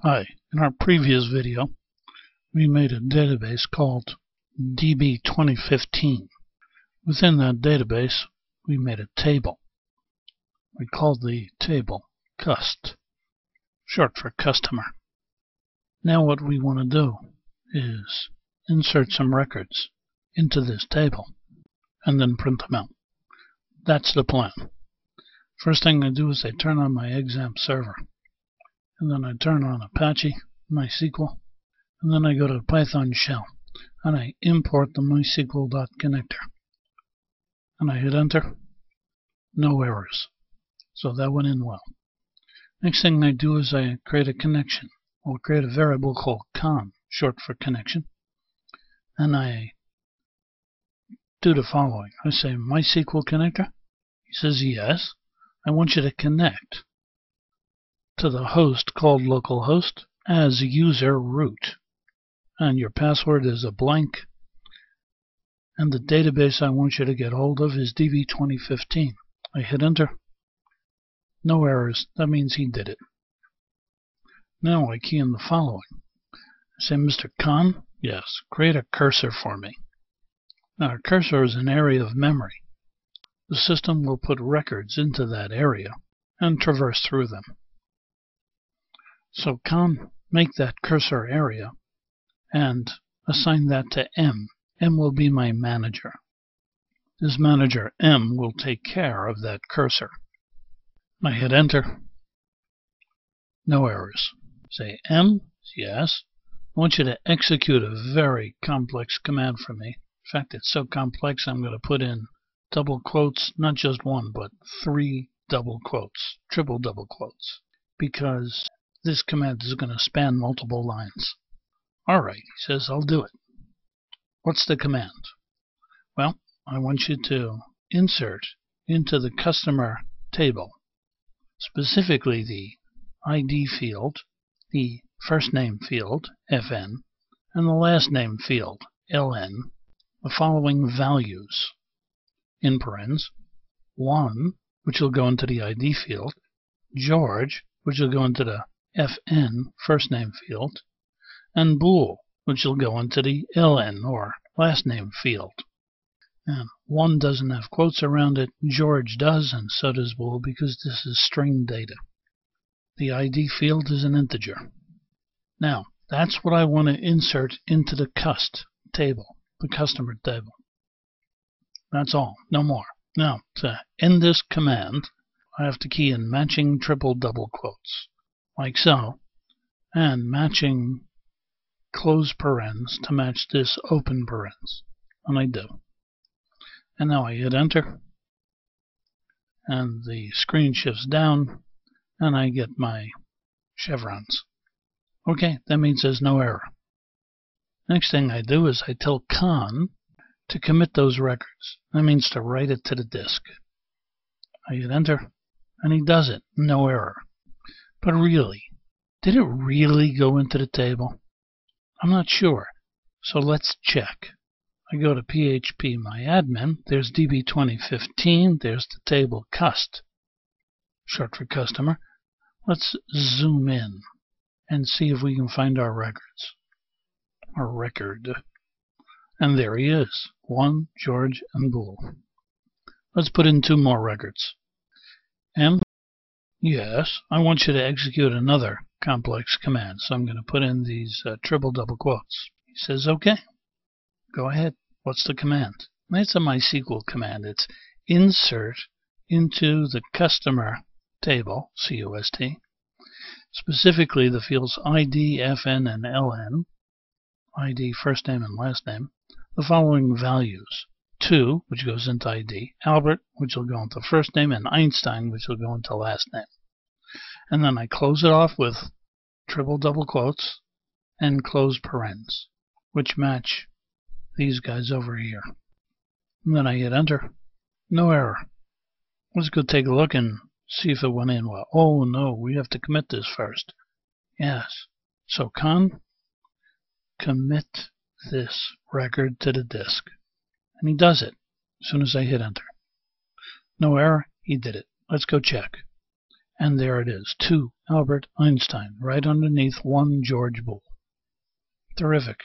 Hi, in our previous video, we made a database called DB 2015. Within that database, we made a table. We called the table cust, short for customer. Now what we want to do is insert some records into this table and then print them out. That's the plan. First thing I do is I turn on my xampp server. And then I turn on Apache, MySQL, and then I go to the Python shell, and I import the mysql.connector. And I hit enter. No errors. So that went in well. Next thing I do is I create a connection. I'll create a variable called con, short for connection. And I do the following. I say MySQL connector. He says yes. I want you to connect to the host called localhost as user root, and your password is a blank, and the database I want you to get hold of is DB 2015. I hit enter. No errors. That means he did it. Now I key in the following. I say, Mr. Con, yes, create a cursor for me. Now a cursor is an area of memory. The system will put records into that area and traverse through them. So con, make that cursor area and assign that to M. M will be my manager. This manager M will take care of that cursor. I hit enter. No errors. Say M, yes. I want you to execute a very complex command for me. In fact, it's so complex I'm going to put in double quotes, not just one, but 3 double quotes, triple double quotes, because this command is going to span multiple lines. Alright, he says, I'll do it. What's the command? Well, I want you to insert into the customer table, specifically the ID field, the first name field, FN, and the last name field, LN, the following values. In parens, 1, which will go into the ID field, George, which will go into the FN, first name field, and boole, which will go into the LN, or last name field. And 1 doesn't have quotes around it, George does, and so does boole, because this is string data. The ID field is an integer. Now, that's what I want to insert into the cust table, the customer table. That's all, no more. Now, to end this command, I have to key in matching triple double quotes, like so, and matching close parens to match this open parens. And I do. And now I hit enter, and the screen shifts down, and I get my chevrons. Okay, that means there's no error. Next thing I do is I tell con to commit those records. That means to write it to the disk. I hit enter, and he does it. No error. But really, did it really go into the table? I'm not sure. So let's check. I go to PHP myadmin. There's DB 2015. There's the table cust, short for customer. Let's zoom in and see if we can find our records. Our record. And there he is. 1, George, and boole. Let's put in 2 more records. M, yes, I want you to execute another complex command. So I'm going to put in these triple double quotes. He says, okay, go ahead. What's the command? It's a MySQL command. It's insert into the customer table, CUST, specifically the fields ID, FN, and LN, ID, first name and last name, the following values. 2, which goes into ID, Albert, which will go into first name, and Einstein, which will go into last name. And then I close it off with triple double quotes and close parens, which match these guys over here. And then I hit enter. No error. Let's go take a look and see if it went in well. Oh no, we have to commit this first. Yes. So con, commit this record to the disk. And he does it as soon as I hit enter. No error, he did it. Let's go check. And there it is, 2 Albert Einstein, right underneath 1 George Boole. Terrific.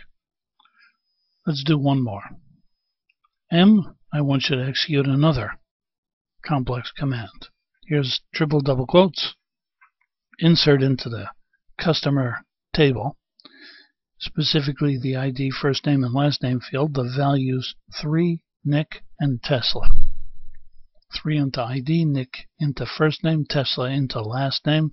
Let's do one more. I want you to execute another complex command. Here's triple double quotes. Insert into the customer table, specifically the ID, first name, and last name field, the values 3, Nick, and Tesla. 3 into ID, Nick into first name, Tesla into last name,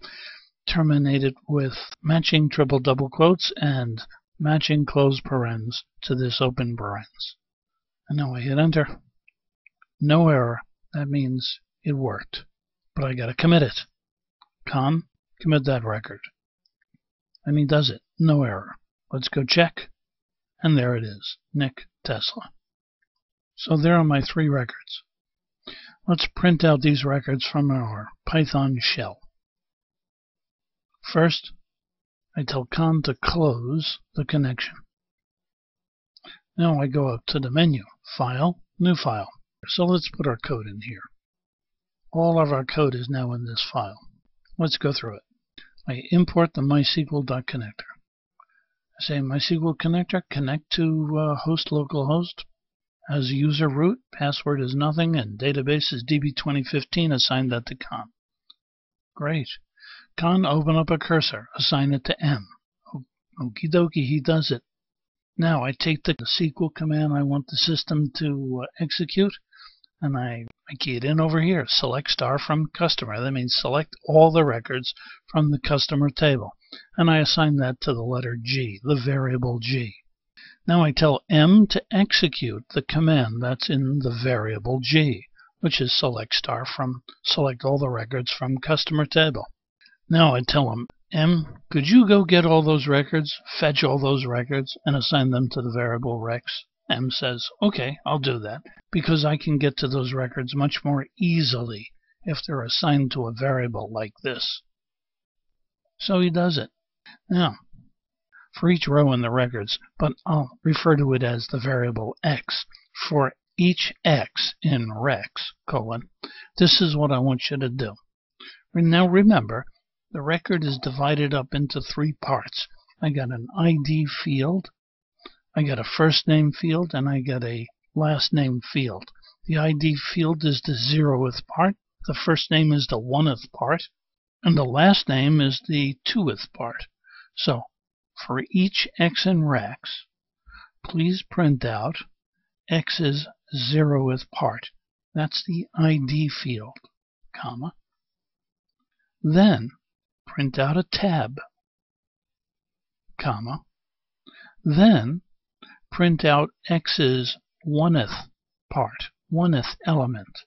terminated with matching triple double quotes and matching close parens to this open parens. And now I hit enter. No error. That means it worked. But I got to commit it. Commit that record. And he does it. No error. Let's go check. And there it is. Nick, Tesla. So there are my 3 records. Let's print out these records from our Python shell. First, I tell con to close the connection. Now I go up to the menu, File, New File. So let's put our code in here. All of our code is now in this file. Let's go through it. I import the mysql.connector. I say mysql connector, connect to host localhost. As user root, password is nothing, and database is DB2015. Assign that to con. Great. Con, open up a cursor. Assign it to M. Okie dokie, he does it. Now I take the SQL command I want the system to execute, and I key it in over here. Select star from customer. That means select all the records from the customer table. And I assign that to the letter G, the variable G. Now I tell M to execute the command that's in the variable G, which is select all the records from customer table. Now I tell him, M, could you go get all those records, fetch all those records, and assign them to the variable rex? M says, okay, I'll do that, because I can get to those records much more easily if they're assigned to a variable like this. So he does it. Now, for each row in the records, but I'll refer to it as the variable x. For each x in rex, this is what I want you to do. Now remember, the record is divided up into 3 parts. I got an ID field, I got a first name field, and I got a last name field. The ID field is the 0th part, the first name is the 1th part, and the last name is the 2th part. So, for each x in rex, please print out x's 0th part. That's the ID field, comma. Then, print out a tab, comma. Then, print out x's 1th part, 1th element.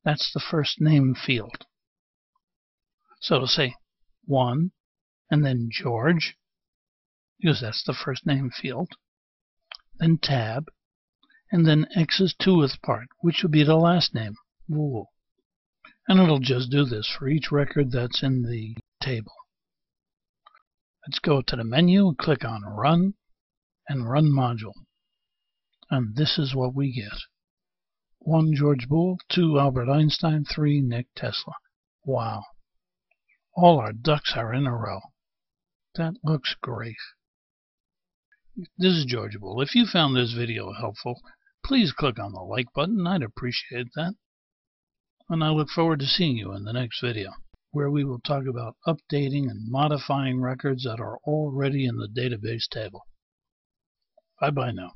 That's the first name field. So it'll say 1, and then George, because that's the first name field. Then tab, and then x's 2th part, which would be the last name, boole. And it'll just do this for each record that's in the table. Let's go to the menu and click on Run and Run Module. And this is what we get. 1 George Boole, 2 Albert Einstein, 3 Nick Tesla. Wow. All our ducks are in a row. That looks great. This is George Boole. If you found this video helpful, please click on the like button. I'd appreciate that. And I look forward to seeing you in the next video, where we will talk about updating and modifying records that are already in the database table. Bye-bye now.